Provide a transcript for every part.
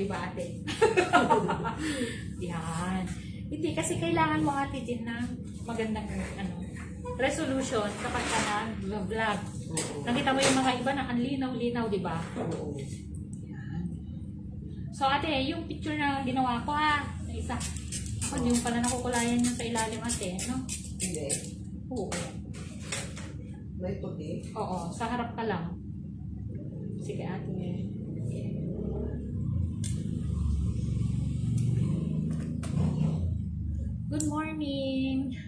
di ba ate? Yan. Hindi, kasi kailangan mo ate din ng magandang resolution kapag ka nag-vlog. Nakita mo yung mga iba na ang linaw-linaw, di ba? Yan. So ate, yung picture na ginawa ko na isa. Ako, yung pala nakukulayan yung sa ilalim ate, no? Hindi. Oo. May puti. Oo, sa harap ka lang. Sige ate. Good morning.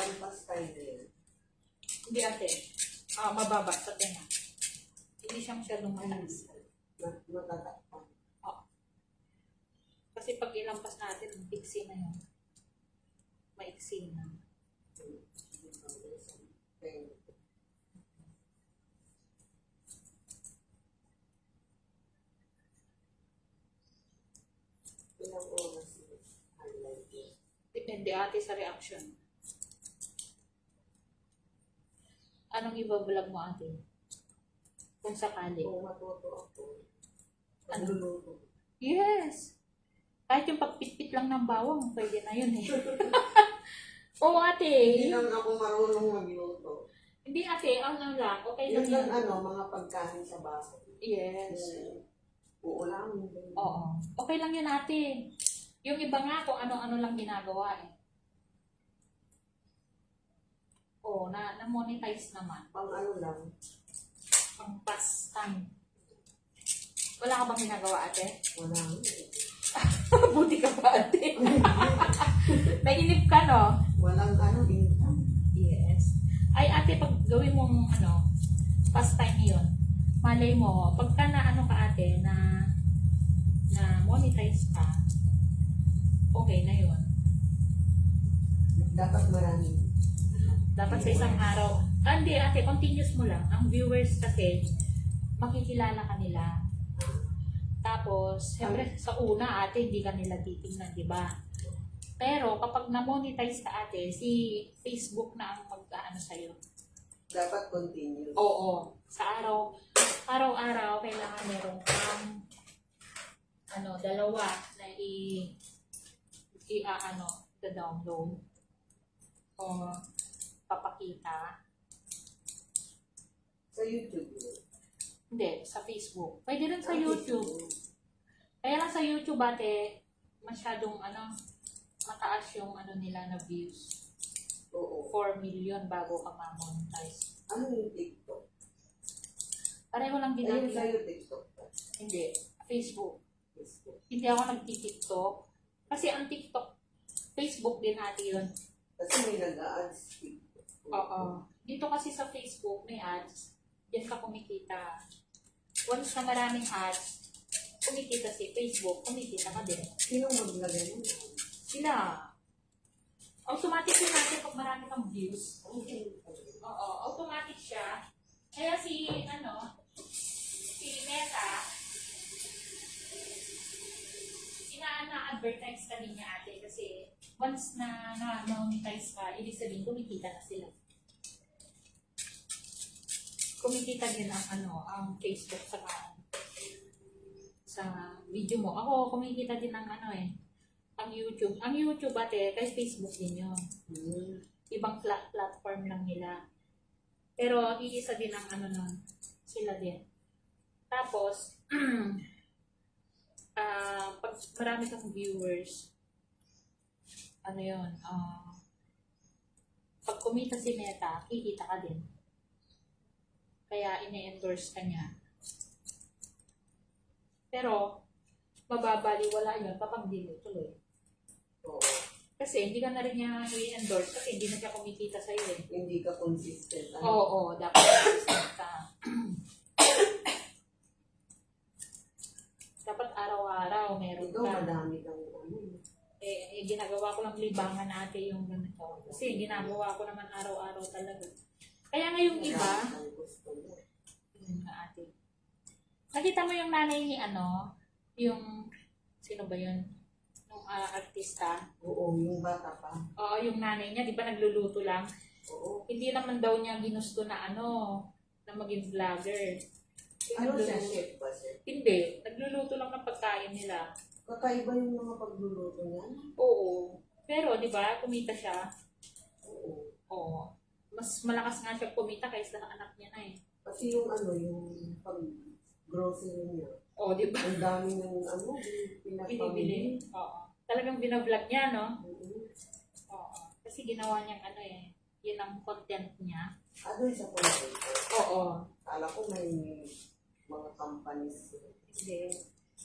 Lampas tayo din. Hindi ate. Mababa sa tenga. Hindi siya masyadong mataas. Matatakpan. Oo. Kasi pag ilampas natin, maiksi na yun. Maiksi na. Ilang oras highlight yun? Depende ate sa reaction. Anong iba-vlog mo ate? Kung sakali. Kung matuto ako, Ano? magluluto. Yes! Kahit yung pagpitpit lang ng bawang, pwede na yun eh. Oo ate. Hindi lang ako marunong magluto. Hindi ate, ano lang, okay lang Yun yun. lang mga pagkain sa baso. Yes. Uulamin. Oo. Okay lang yun ate. Yung iba nga kung ano-ano lang ginagawa eh. Oo, na-monetize naman. Pang ano lang. Pang pastime. Wala ka bang ginagawa ate? Wala. Buti ka pa ate. Nainip ka no? Walang income. Yes. Ay ate, pag gawin mong pastime yun, malay mo, pagka na ka ate, na monetize ka, okay na yun. Dapat marami. Dapat sa isang araw. Hindi ate, continuous mo lang. Ang viewers kasi, makikilala ka nila. Tapos, siyempre sa una ate, hindi ka nila titingnan, di ba? Pero kapag na-monetize ka ate, si Facebook na ang mag-aano sa'yo. Dapat continue. Oo. Sa araw-araw, kailangan meron kang dalawa na download o papakita. Sa YouTube yun. Hindi, sa Facebook. Pwede rin sa YouTube. Kaya lang sa YouTube ate, masyadong mataas yung nila na views. Oo. 4 million bago ka ma-monetize. Ano yung TikTok? Pareho lang din Ayun natin. sa'yo TikTok. Hindi, Facebook. Facebook. Hindi ako nagti-TikTok. Kasi ang TikTok, Facebook din natin yun. Kasi may nag-a-ads TikTok. Oo. Dito kasi sa Facebook may ads. Diyan ka kumikita. Once na maraming ads, kumikita si Facebook, kumikita ka din. Sino maglagay mo? Sila. Automatic yun natin pag marami kang views. Okay. Oo, automatic siya. Kaya si Meta, ina-advertise ka din niya ate kasi once na na-monetize ka, ibig sabihin kumikita na sila. Kumikita din ang Facebook sa video mo. Ako, kumikita din ang ang YouTube. Ang YouTube ate, kay Facebook din yun. Ibang platform lang nila. Pero, iisa din ang nun, sila din. Tapos, pag marami kang viewers, pag kumita si Meta, kikita ka din. Kaya ine-endorse ka niya. Pero, mababaliwala yun kapag di mo tuloy. Oo. Kasi hindi ka na rin niya i-endorse kasi hindi na siya kumikita sa'yo eh. Hindi ka consistent. Oo, dapat consistent ka. Dapat araw-araw meron Ikaw, ka. madami kang ano. Ginagawa ko lang libangan ate yung ganito. Kasi ginagawa ko naman araw-araw talaga. Kaya ngayong iba, Madami kang gusto mo. yun nga ate. Nakita mo yung nanay ni yung, sino ba yun? Yung artista. Oo, yung bata pa. Oo, yung nanay niya, di ba nagluluto lang? Oo. Hindi naman daw niya ginusto na na maging vlogger. Ano siya, chef ba siya? Hindi, nagluluto lang ng pagkain nila. Kakaiba yung mga pagluluto niya. Oo. Pero, di ba, kumita siya. Oo. Oo. Mas malakas nga siya kumita kaysa sa anak niya na eh. Kasi yung yung pag-grocery niya. Oo, di ba? Ang dami ng Binibili. pinapamili. Oo. Talagang binablog niya, no? Oo. Oo. Kasi ginawa niyang yun ang content niya. Doon sa content. Oo. Kala ko may mga companies. Hindi.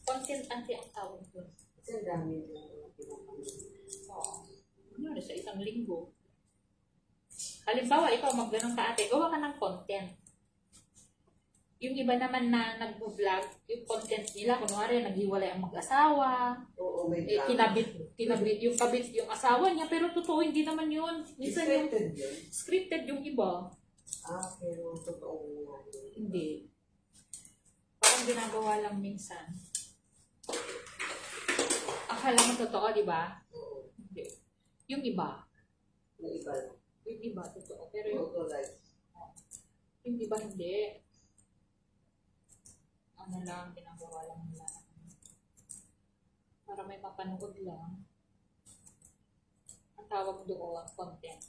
Content anti ang tawag doon. Kasi ang dami ng mga pinapamili. Oo. Ano sa isang linggo. Halimbawa, ikaw magganong ka ate, gawa ka ng content. Yung iba naman na nag-vlog, yung content nila, kunwari, naghiwalay ang mag-asawa, Oo, may kinabit yung asawa niya, pero totoo, hindi naman yun. Minsan yung Expected yun. scripted yung iba. Pero totoo nga yun. Hindi. Parang ginagawa lang minsan. Akala mo totoo, di ba? Oo. Hindi. Yung iba. Yung iba lang. Yung iba, totoo. Pero yung iba hindi. Ano lang, ginagawa lang nila. Para may mapanood lang. Ang tawag doon, content.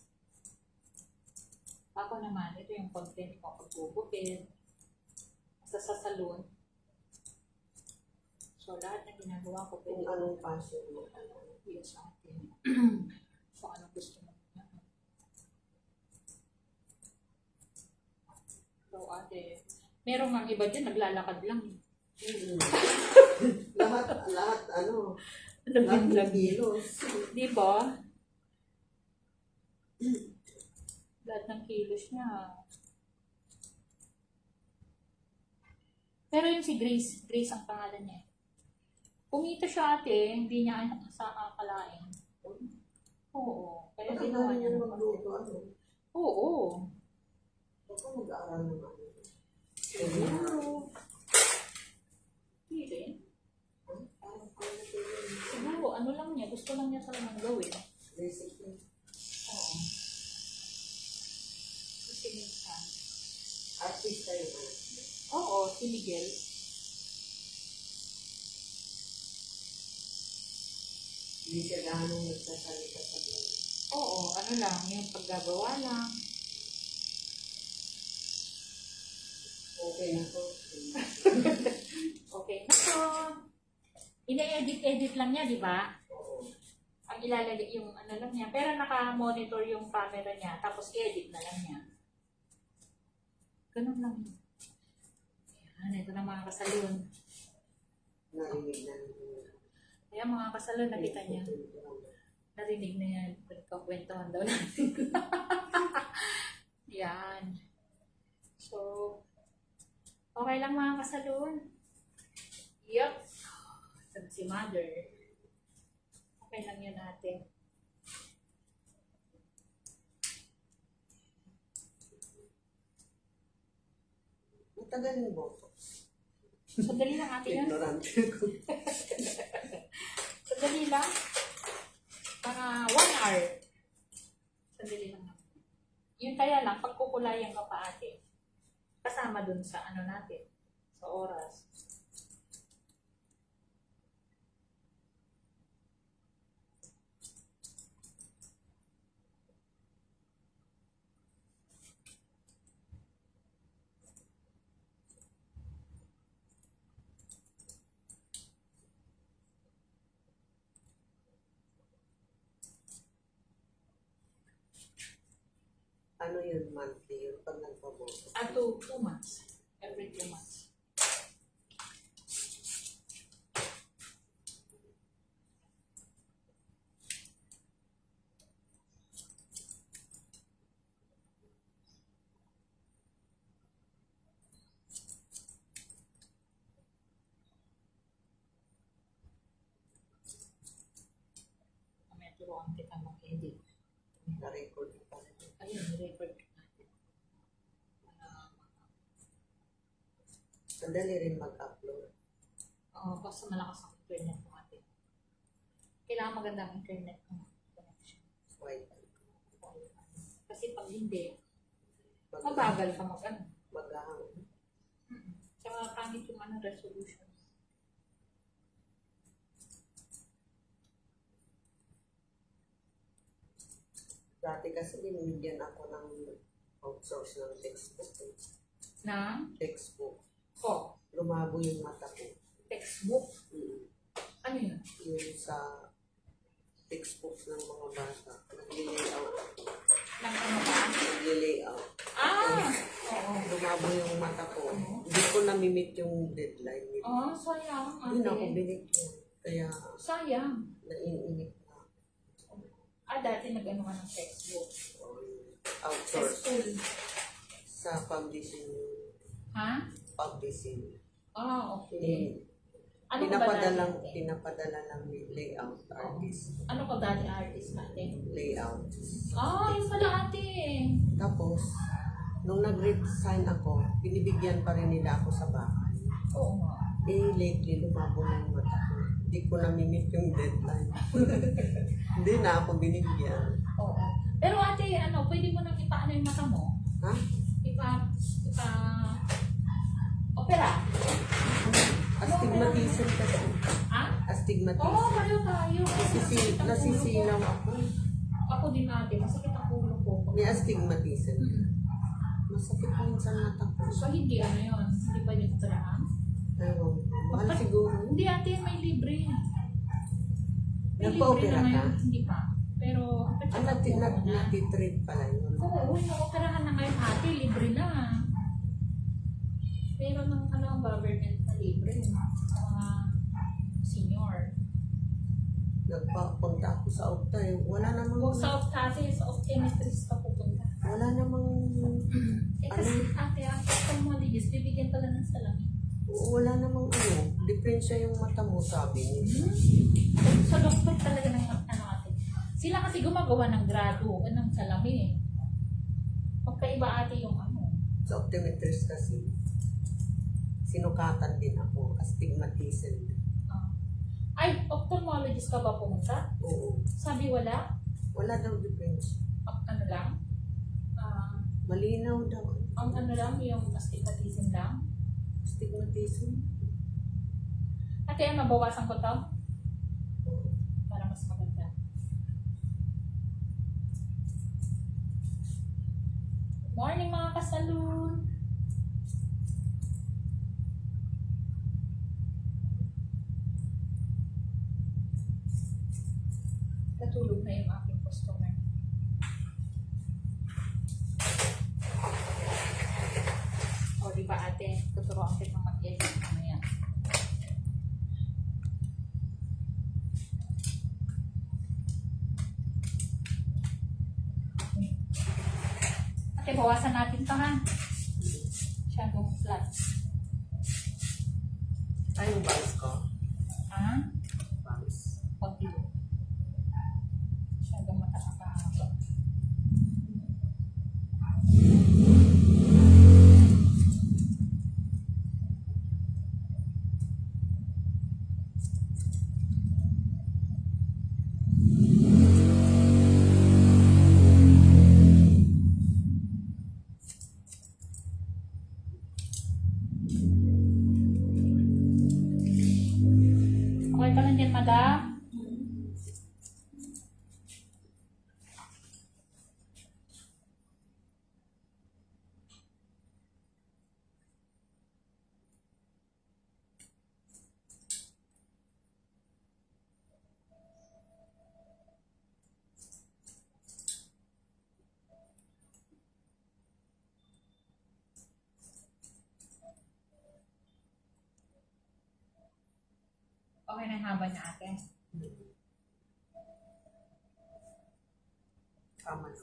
Ako naman, ito yung content ko. Pagbubukid. Sa salon. So, lahat ng ginagawa ko, Kung anong passion mo. yes, ate. So, anong gusto mo. So, ate, merong mga iba dyan, naglalakad lang. lahat, lahat Lahat ng kilos. Di ba? Lahat ng kilos niya. Pero yung si Grace, Grace ang pangalan niya. Kumita siya ate, hindi niya sa akalain. Oo. Kaya ginawa niya ng magluto, Oo. Baka mag-aaral naman. Siguro. Hindi. Siguro, ano lang niya, gusto lang niya talagang gawin. Basically. Oo. Kasi minsan. Artista yun. Oo, si Miguel. Hindi siya gaano nagsasalita sa vlog. Oo, ano lang, yung paggagawa lang. Okay na to. Okay na to. Ina-edit-edit lang niya, di ba? Oo. Ang ilalagay yung ano lang niya. Pero naka-monitor yung camera niya, tapos edit na lang niya. Ganun lang. Ayan, ito na mga kasalon. Narinig na nila. Kaya mga kasalon, nakita niya. Narinig na yan. Pagkakwentuhan daw natin. Yan. So, okay lang mga kasalon. Yup. Sabi si mother. Okay lang yun natin. Matagal yung botox. Sandali lang ate yun. Ignorante ko. Sandali lang. Mga 1 hour. Sandali lang. Yun kaya lang, pagkukulayan ka pa ate, kasama dun sa ano natin, sa oras. Ano yun, monthly yun, pag nagpabotox? 2 months. Every 2 months. Mamaya turuan kita mag-edit. Na-record pa. Ayun, record natin. Sandali rin mag-upload. Basta malakas ang internet mo natin. Kailangan magandang internet connection. Wi-Fi. Kasi pag hindi, mabagal ka mag-ano. Mag-ahang. Tsaka pangit yung resolution. Dati kasi binibigyan ako ng outsource ng textbook. Na? Textbook. Oh, Lumabo yung mata ko. textbook. Mm. Ano yun? Yung sa textbooks ng mga bata. Nag-layout. Nang ano ba? Nag-layout. Oo. Lumabo yung mata ko. Hindi ko na-meet yung deadline nila. Sayang. Yun ako Ate. binigyan. Kaya Sayang. naiinip na. Dati nag-ano ka ng textbook. Sa Outsource. school. Sa publishing. Ha? Publishing. Okay. Ano ka ba dati? Pinapadala ng layout artist. Ano ka dati artist natin? Layout. Yun pala ate. Tapos, nung nag-resign ako, binibigyan pa rin nila ako sa bahay. Oo nga. Lately, lumabo na yung mata ko. Hindi ko na-meet yung deadline. Hindi na ako binigyan. Oo. Pero ate, pwede mo nang ipaano yung mata mo? Ha? Opera. Astigmatism kasi. Ha? Astigmatism. Pareho tayo. Nasisilaw ako. Ako din ate, masakit ang ulo ko. May astigmatism. Masakit po minsan mata ko. So, hindi yun. Hindi pa yung operahan? Ewan ko. Mahal siguro. Hindi ate, may libre. May libre Nagpa-opera na ka? ngayon. Hindi pa. Pero, Natitrade pala yun. Oo, yung operahan na ngayon ate, libre na. Pero ng ang government na libre, yung mga senior. Nagpapunta ako sa Opta. Wala namang... Kung sa ate, sa optometrist ka pupunta. Wala namang... Kasi ate, ang ophthalmologist, bibigyan pala ng salamin. Wala namang diferensya yung mata mo, sabi niya. Sa doktor talaga ng ate. Sila kasi gumagawa ng grado, ng salamin. Magkaiba ate yung Sa optometrist kasi, sinukatan din ako, astigmatism. Ay, ophthalmologist ka ba pumunta? Oo. Sabi wala? Wala daw difference. Ano lang? Malinaw daw. Ang lang, yung astigmatism lang? Astigmatism? Ate, mabawasan ko to? Oo. Para mas maganda. Morning mga kasalun! Natulog na yung aking customer. Diba ate, tuturuan kita mag-edit mamaya. Ate, bawasan natin to ha. Masyadong flat. Ay, yung bangs ko. Ha? Bangs. Konti. Masyadong mataas. Okay ka lang dyan, madam? Okay na yung haba niya ate. Tama na.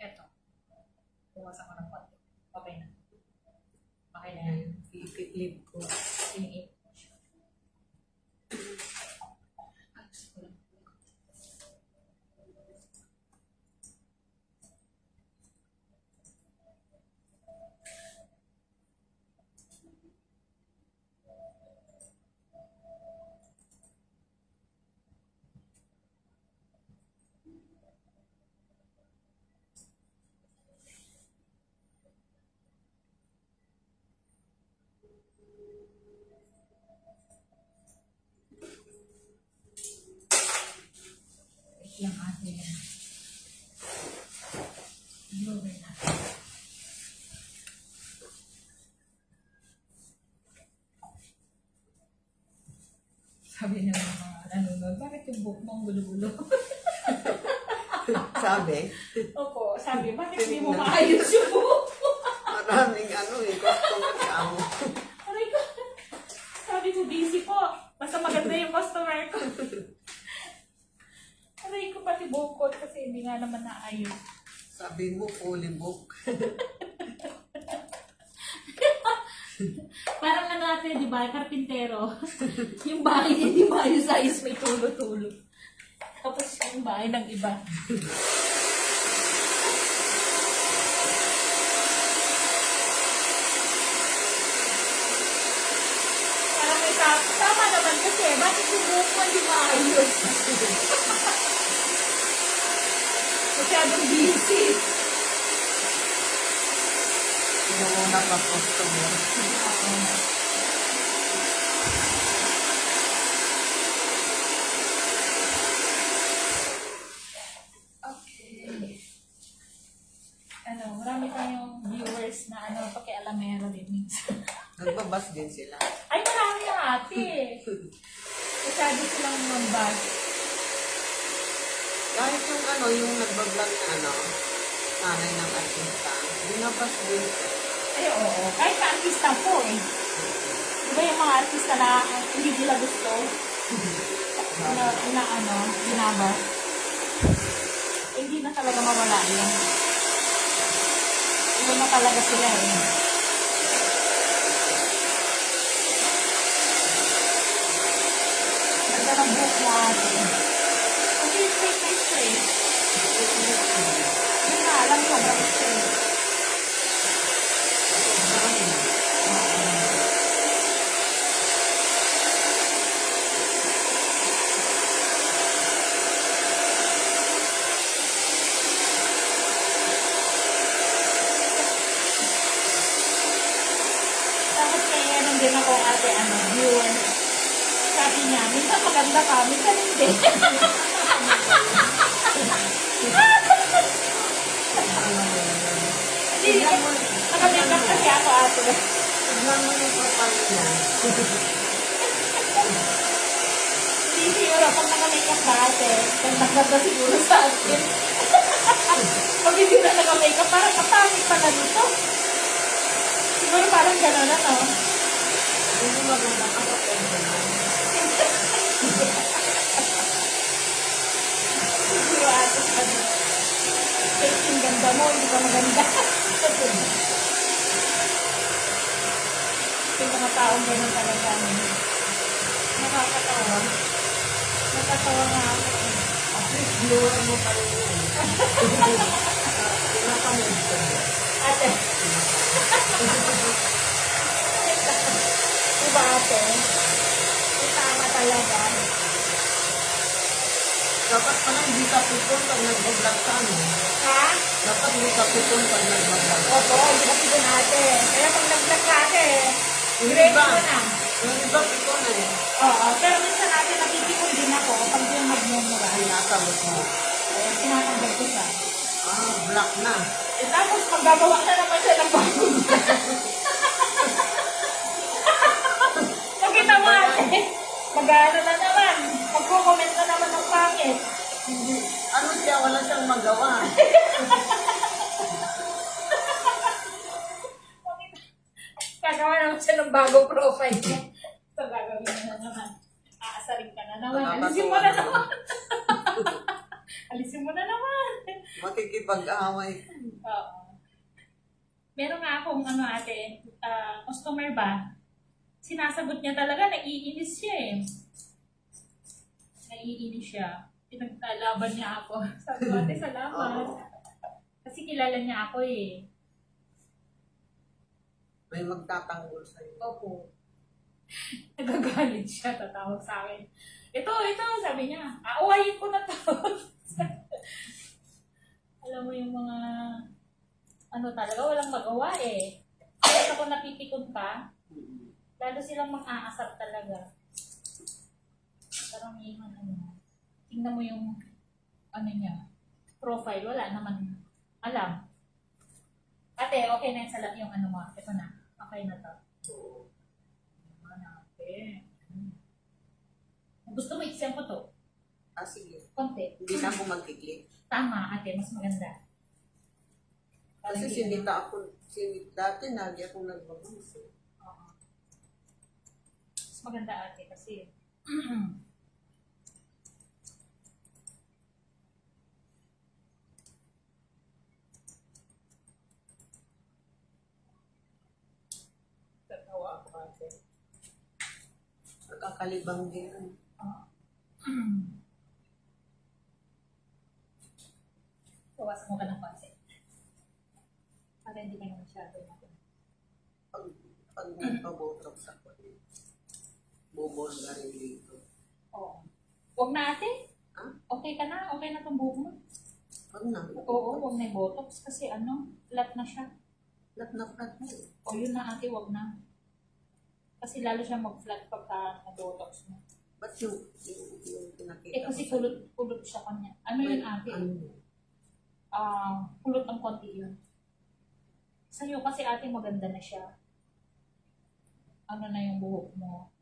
Eto. Buwasan ko ng konti. Okay na. Okay na yan. Ipiklip ko. Iniip ko siya. Ay, gusto ko lang. Yung ating blower na. Sabi ng mga nanonood, bakit yung buhok mo ang gulo-gulo? Sabi, Opo, sabi, bakit hindi mo maayos yung buhok mo? maraming customer ka mo. Aray ko. Sabi ko, busy po. Basta maganda yung customer ko. Aray ko pati bukod kasi hindi nga naman naayos. Sabi mo, fully book. Parang ano natin, di ba? Karpintero. Yung bahay niya hindi maayos-ayos, may tulo-tulo. Tapos yung bahay ng iba. Parang may tama naman kasi, bakit yung buhok mo hindi maayos? Masyadong busy. Yung una pa customer. Okay. Ano, marami tayong viewers na pakialamero din minsan. Nagbabas din sila. Ay, marami na ate. Masyado silang mambag. Kahit yung nagbablog na nanay ng artista, binabas din. Ay, oo. Kahit na artista po eh. Di ba yung mga artista na hindi nila gusto? Binabas. Eh, hindi na talaga mawala yun. Iba na talaga sila eh. Ganda ng buhok mo ate. Okay, straight. Yun na, alam ko, bakit straight. Tapos kaya din ako ate, viewer. Sabi niya, minsan maganda ka, minsan hindi. Hindi, naka-makeup kasi ako ate. Tignan mo yung profile niya. Hindi siguro, pag naka-makeup ka ate, nagtagda siguro sa akin. Pag hindi na naka-makeup, parang kapangit pa na dito. Siguro parang gano'n ano. Hindi maganda ka sa personal. Siguro ate, sabi. Fake yung ganda mo, hindi ka maganda. Yung mga taong gano'n talaga. Nakakatawa. Nakakatawa nga ako. At least viewer mo pa rin yun. Pinapanood ko. Ate. Diba ate? Tama talaga. Dapat pala hindi ka pipon pag nag-vlog ka, no? Ha? Dapat hindi ka pipon pag nag-vlog. Opo, hindi na pito natin. Kaya pag nag-vlog ka ate, Yung ready iba, mo na. yung iba pipon na eh. Oo, pero minsan natin nakikipon din ako pag yung magmumura. Ay, nasagot mo. Kaya tinatanggal ko siya. Ah, black na. Eh, tapos magagawa na naman siya ng bagong Makita mo ate, mag-ano na naman, magko-comment na naman ng pangit. Hindi, ano siya, wala siyang magawa. Gagawa naman siya ng bagong profile niya. So, gagawin na naman. Aasarin ka na naman. Alisin mo na naman. Alisin mo na naman. Makikipag-away. Oo. Meron nga akong ate, customer ba? Sinasagot niya talaga, naiinis siya eh. Naiinis siya. Pinaglalaban niya ako. Sabi ko, ate, salamat. Kasi kilala niya ako eh. May magtatanggol sa'yo. Opo. Nagagalit siya, tatawag sa akin. Ito, sabi niya, aawayin ko na to. Alam mo yung mga, talaga, walang magawa eh. Kaya ako napipikon pa, lalo silang mang-aasar talaga. Karamihan, tingnan mo yung, niya, profile, wala naman alam. Ate, okay na yung salat yung mo. Ito na. Okay na to. Ate. Gusto mo i-send ko to? Sige. Konti. Hindi na ako magkiklik. Tama, ate. Mas maganda. Kasi dati lagi ako nagbabangs. Oo. Mas maganda, ate. Kasi, Tatawa ako kasi. Nakakalibang din. Bawasan mo ka ng konti. Para hindi ka na masyado natin. Pag nagpabotox ako, bubol na rin dito. Oo. Huwag na, ate. Ha? Okay ka na? Okay na itong buhok mo? Pag na. Oo, huwag na yung botox. Kasi flat na siya. Flat na mo. O yun na, ate, huwag na. Kasi lalo siya mag-flat pagka na-botox mo. Ba't yung pinakita Kasi ko kulot siya kanya. Ano yun, ate? Kulot ng konti yun. Sa'yo kasi, ate, maganda na siya. Na yung buhok mo?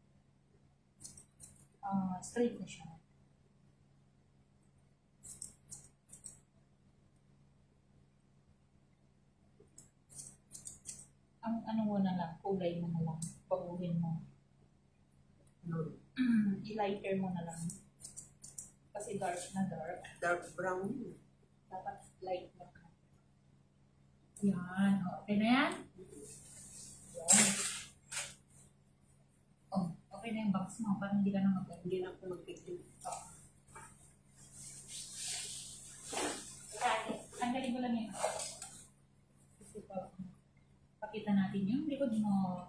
Straight na siya. Ang mo na lang, kulay mo na lang. Baguhin mo. no, I-lighter mo na lang. Kasi dark na dark. dark brown. Dapat light na. Yan. Okay na yan? Yan. Okay na yung box mo. Parang hindi ka na Hindi na ako magkiklik. Tanggalin ko lang yun. Kasi pakita natin yung likod mo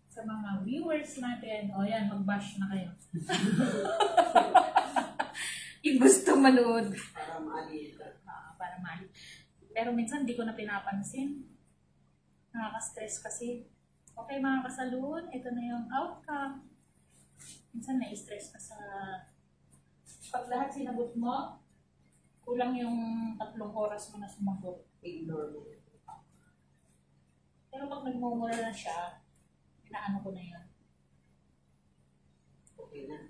sa mga viewers natin. O yan, mag-bash na kayo. Yung gusto manood. Para maalin ka. Para mali. Pero minsan di ko na pinapansin. Nakaka-stress kasi. Okay mga kasalun, ito na yung outcome. Minsan na-stress ka sa pag lahat sinagot mo, kulang yung 3 oras mo na sumagot. Ignore mo. Pero pag nagmumura na siya, inaano ko na yun. Okay na.